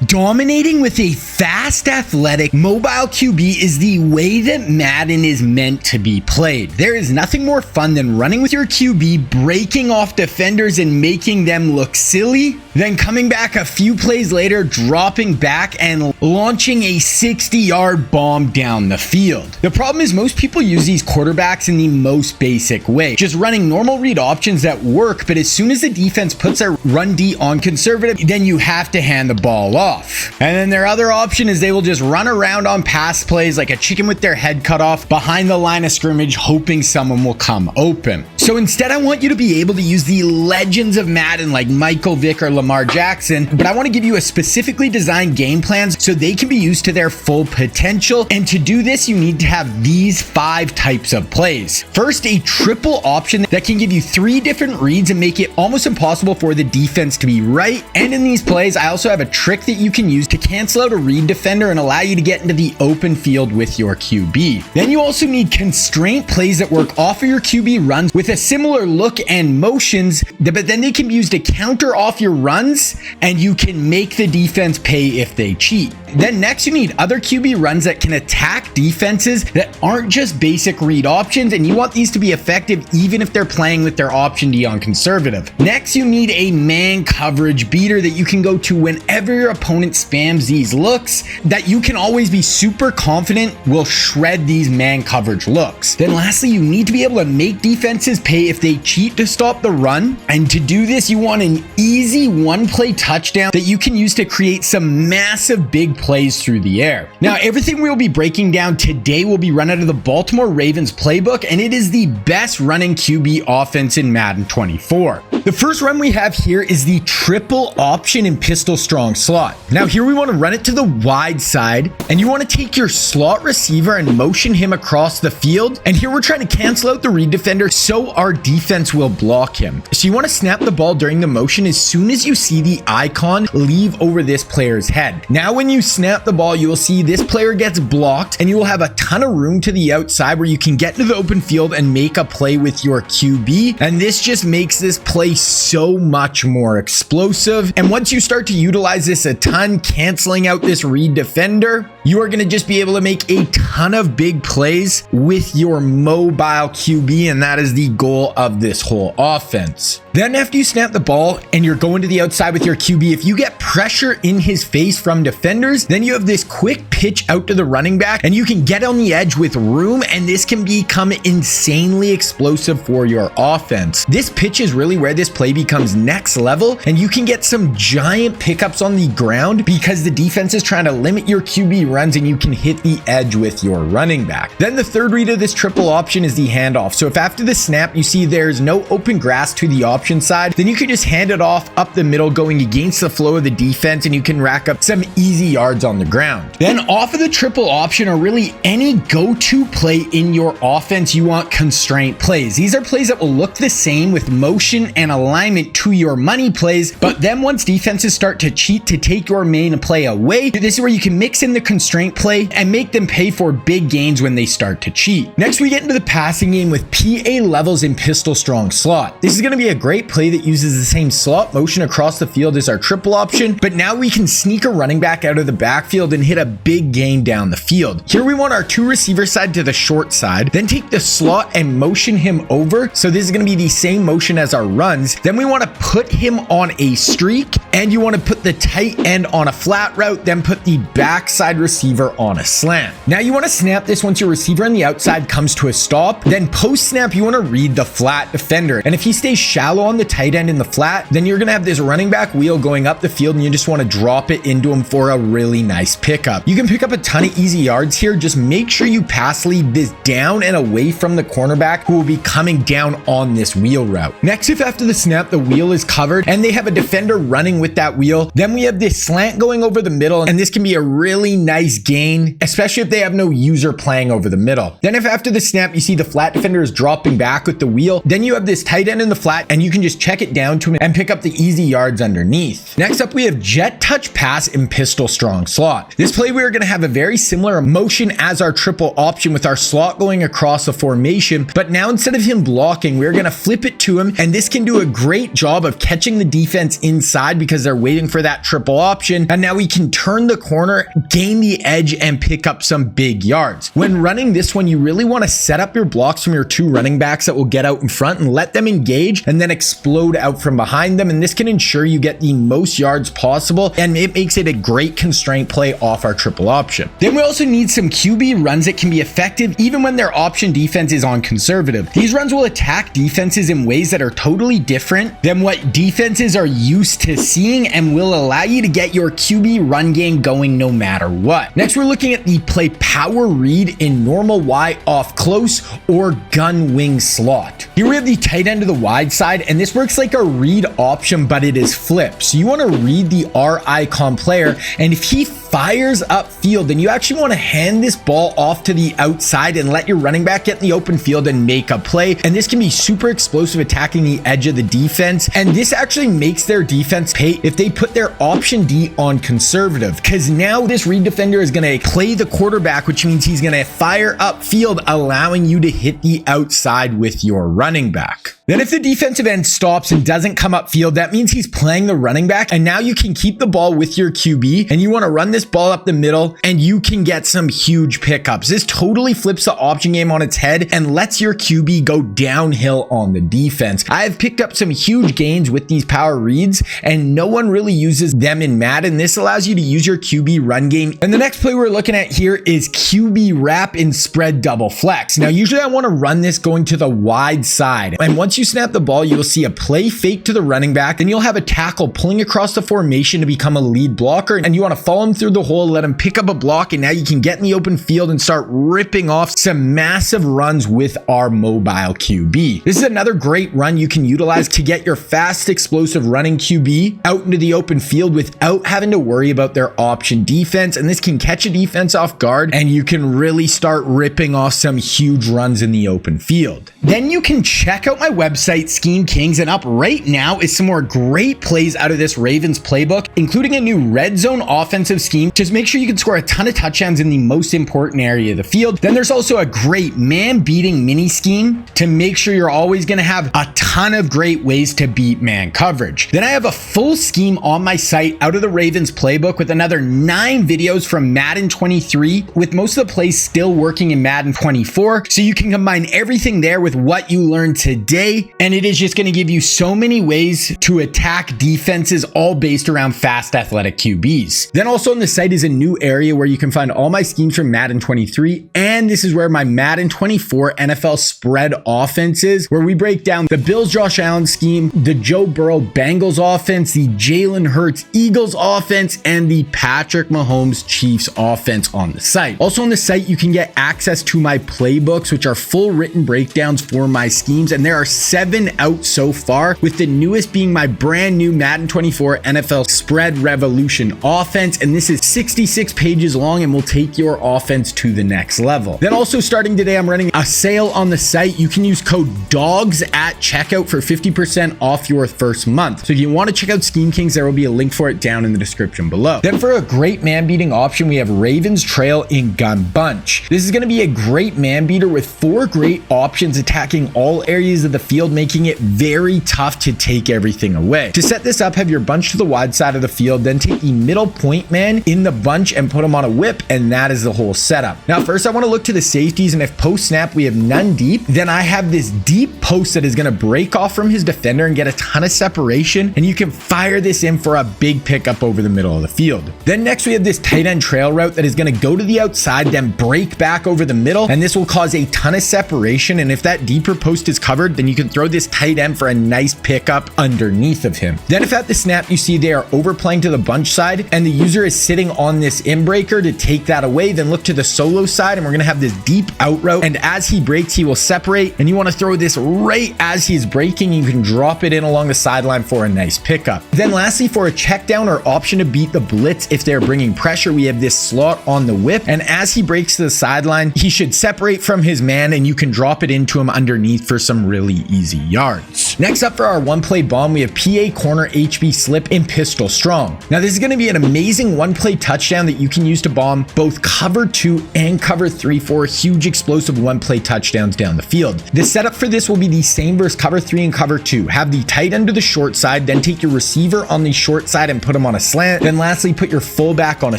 Dominating with a fast, athletic, mobile QB is the way that Madden is meant to be played. There is nothing more fun than running with your QB, breaking off defenders and making them look silly, then coming back a few plays later, dropping back and launching a 60-yard bomb down the field. The problem is most people use these quarterbacks in the most basic way, just running normal read options that work, but as soon as the defense puts their run D on conservative, then you have to hand the ball off. And then their other option is they will just run around on pass plays like a chicken with their head cut off behind the line of scrimmage, hoping someone will come open. So instead, I want you to be able to use the legends of Madden like Michael Vick or Lamar Jackson, but I want to give you a specifically designed game plans so they can be used to their full potential. And to do this, you need to have these 5 types of plays. First, a triple option that can give you 3 different reads and make it almost impossible for the defense to be right. And in these plays, I also have a trick that you can use to cancel out a read defender and allow you to get into the open field with your QB. Then you also need constraint plays that work off of your QB runs with a similar look and motions, but then they can be used to counter off your runs and you can make the defense pay if they cheat. Then next, you need other QB runs that can attack defenses that aren't just basic read options, and you want these to be effective even if they're playing with their option D on conservative. Next, you need a man coverage beater that you can go to whenever your opponent spams these looks that you can always be super confident will shred these man coverage looks. Then lastly, you need to be able to make defenses pay if they cheat to stop the run. And to do this, you want an easy one-play touchdown that you can use to create some massive big plays through the air. Now, everything we'll be breaking down today will be run out of the Baltimore Ravens playbook, and it is the best running QB offense in Madden 24. The first run we have here is the triple option in pistol strong slot. Now here we want to run it to the wide side, and you want to take your slot receiver and motion him across the field. And here we're trying to cancel out the read defender so our defense will block him. So you want to snap the ball during the motion as soon as you see the icon leave over this player's head. Now when you snap the ball, you will see this player gets blocked, and you will have a ton of room to the outside where you can get into the open field and make a play with your QB. And this just makes this play so much more explosive. And once you start to utilize this a ton, canceling out this read defender, you are going to just be able to make a ton of big plays with your mobile QB, and that is the goal of this whole offense. Then after you snap the ball and you're going to the outside with your QB, if you get pressure in his face from defenders, then you have this quick pitch out to the running back and you can get on the edge with room, and this can become insanely explosive for your offense. This pitch is really where this play becomes next level, and you can get some giant pickups on the ground because the defense is trying to limit your QB runs and you can hit the edge with your running back. Then the third read of this triple option is the handoff. So if after the snap you see there's no open grass to the option side, then you can just hand it off up the middle going against the flow of the defense, and you can rack up some easy yards on the ground. Then off of the triple option, or really any go-to play in your offense, you want constraint plays. These are plays that will look the same with motion and alignment to your money plays, but then once defenses start to cheat to take your main play away, this is where you can mix in the constraint play and make them pay for big gains when they start to cheat. Next, we get into the passing game with PA levels in pistol strong slot. This is going to be a great play that uses the same slot motion across the field as our triple option, but now we can sneak a running back out of the backfield and hit a big gain down the field. Here we want our 2 receiver side to the short side, then take the slot and motion him over. So this is going to be the same motion as our runs. Then we want to put him on a streak, and you want to put the tight end on a flat route, then put the backside receiver on a slant. Now you want to snap this once your receiver on the outside comes to a stop. Then post snap, you want to read the flat defender. And if he stays shallow on the tight end in the flat, then you're going to have this running back wheel going up the field, and you just want to drop it into him for a really nice pickup. You can pick up a ton of easy yards here. Just make sure you pass lead this down and away from the cornerback who will be coming down on this wheel route. Next, if after the snap the wheel is covered and they have a defender running with that wheel, then we have this slant going over the middle, and this can be a really nice nice gain, especially if they have no user playing over the middle. Then if after the snap you see the flat defender is dropping back with the wheel, then you have this tight end in the flat and you can just check it down to him and pick up the easy yards underneath. Next up, we have jet touch pass in pistol strong slot. This play we are going to have a very similar motion as our triple option with our slot going across the formation, but now instead of him blocking, we're going to flip it to him, and this can do a great job of catching the defense inside because they're waiting for that triple option, and now we can turn the corner, gain the edge, and pick up some big yards. When running this one, you really want to set up your blocks from your two running backs that will get out in front and let them engage and then explode out from behind them, and this can ensure you get the most yards possible, and it makes it a great constraint play off our triple option. Then we also need some QB runs that can be effective even when their option defense is on conservative. These runs will attack defenses in ways that are totally different than what defenses are used to seeing and will allow you to get your QB run game going no matter what. Next, we're looking at the play power read in normal Y off close or gun wing slot. Here we have the tight end to the wide side, and this works like a read option, but it is flipped. So you want to read the R icon player, and if he fires upfield, then you actually want to hand this ball off to the outside and let your running back get in the open field and make a play. And this can be super explosive attacking the edge of the defense. And this actually makes their defense pay if they put their option D on conservative, because now this read defender is going to play the quarterback, which means he's going to fire upfield, allowing you to hit the outside with your running back. Then if the defensive end stops and doesn't come upfield, that means he's playing the running back, and now you can keep the ball with your QB, and you want to run this ball up the middle, and you can get some huge pickups. This totally flips the option game on its head and lets your QB go downhill on the defense. I have picked up some huge gains with these power reads, and no one really uses them in Madden. This allows you to use your QB run game. And the next play we're looking at here is QB wrap in spread double flex. Now, usually I want to run this going to the wide side, and once you snap the ball, you will see a play fake to the running back, then you'll have a tackle pulling across the formation to become a lead blocker, and you want to follow him through the hole, let him pick up a block, and now you can get in the open field and start ripping off some massive runs with our mobile QB. This is another great run you can utilize to get your fast, explosive running QB out into the open field without having to worry about their option defense, and this can catch a defense off guard, and you can really start ripping off some huge runs in the open field. Then you can check out my website, Scheme Kings, and up right now is some more great plays out of this Ravens playbook, including a new red zone offensive scheme. Just make sure you can score a ton of touchdowns in the most important area of the field. Then there's also a great man-beating mini scheme to make sure you're always going to have a ton of great ways to beat man coverage. Then I have a full scheme on my site out of the Ravens playbook with another 9 videos from Madden 23, with most of the plays still working in Madden 24. So you can combine everything there with what you learned today, and it is just going to give you so many ways to attack defenses, all based around fast, athletic QBs. Then also on the site is a new area where you can find all my schemes from Madden 23, and this is where my Madden 24 NFL spread offense is, where we break down the Bills Josh Allen scheme, the Joe Burrow Bengals offense, the Jalen Hurts Eagles offense, and the Patrick Mahomes Chiefs offense on the site. Also on the site, you can get access to my playbooks, which are full written breakdowns for my schemes, and there are 7 out so far, with the newest being my brand new Madden 24 NFL Spread Revolution offense, and this is 66 pages long and will take your offense to the next level. Then also starting today, I'm running a sale on the site. You can use code DOGS at checkout for 50% off your first month. So if you want to check out Scheme Kings, there will be a link for it down in the description below. Then for a great man beating option, we have Ravens Trail in Gun Bunch. This is going to be a great man beater with 4 great options attacking all areas of the field, making it very tough to take everything away. To set this up, have your bunch to the wide side of the field, then take the middle point man in the bunch and put him on a whip, and that is the whole setup. Now first I want to look to the safeties, and if post snap we have none deep, then I have this deep post that is going to break off from his defender and get a ton of separation, and you can fire this in for a big pickup over the middle of the field. Then next we have this tight end trail route that is going to go to the outside, then break back over the middle, and this will cause a ton of separation, and if that deeper post is covered, then you can throw this tight end for a nice pickup underneath of him. Then if at the snap you see they are overplaying to the bunch side and the user is sitting on this inbreaker to take that away. Then look to the solo side, and we're going to have this deep out route. And as he breaks, he will separate. And you want to throw this right as he's breaking. You can drop it in along the sideline for a nice pickup. Then lastly, for a check down or option to beat the blitz if they're bringing pressure, we have this slot on the whip. And as he breaks to the sideline, he should separate from his man, and you can drop it into him underneath for some really easy yards. Next up for our one-play bomb, we have PA corner HB slip and pistol strong. Now this is going to be an amazing one-play touchdown that you can use to bomb both cover 2 and cover 3 for huge explosive one-play touchdowns down the field. The setup for this will be the same versus cover 3 and cover 2. Have the tight end to the short side, then take your receiver on the short side and put him on a slant. Then lastly, put your fullback on a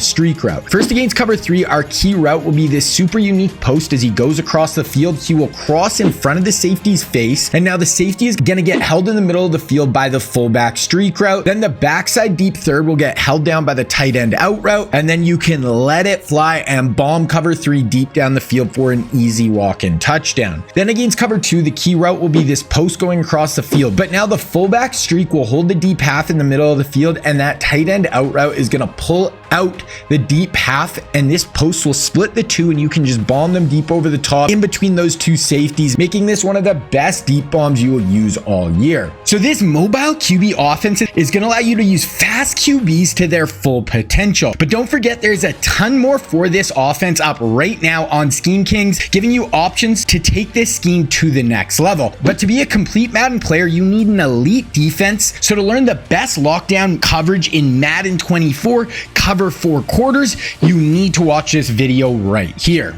streak route. First against cover 3, our key route will be this super unique post. As he goes across the field, he will cross in front of the safety's face, and now the safety is going to get held in the middle of the field by the fullback streak route. Then the backside deep third will get held down by the tight end out route, and then you can let it fly and bomb cover 3 deep down the field for an easy walk-in touchdown. Then against cover 2, the key route will be this post going across the field, but now the fullback streak will hold the deep half in the middle of the field, and that tight end out route is going to pull out the deep half, and this post will split the two, and you can just bomb them deep over the top in between those two safeties, making this one of the best deep bombs you will use all year. So this mobile QB offense is going to allow you to use fast QBs to their full potential. But don't forget, there's a ton more for this offense up right now on Scheme Kings, giving you options to take this scheme to the next level. But to be a complete Madden player, you need an elite defense. So to learn the best lockdown coverage in Madden 24, cover 4 quarters, you need to watch this video right here.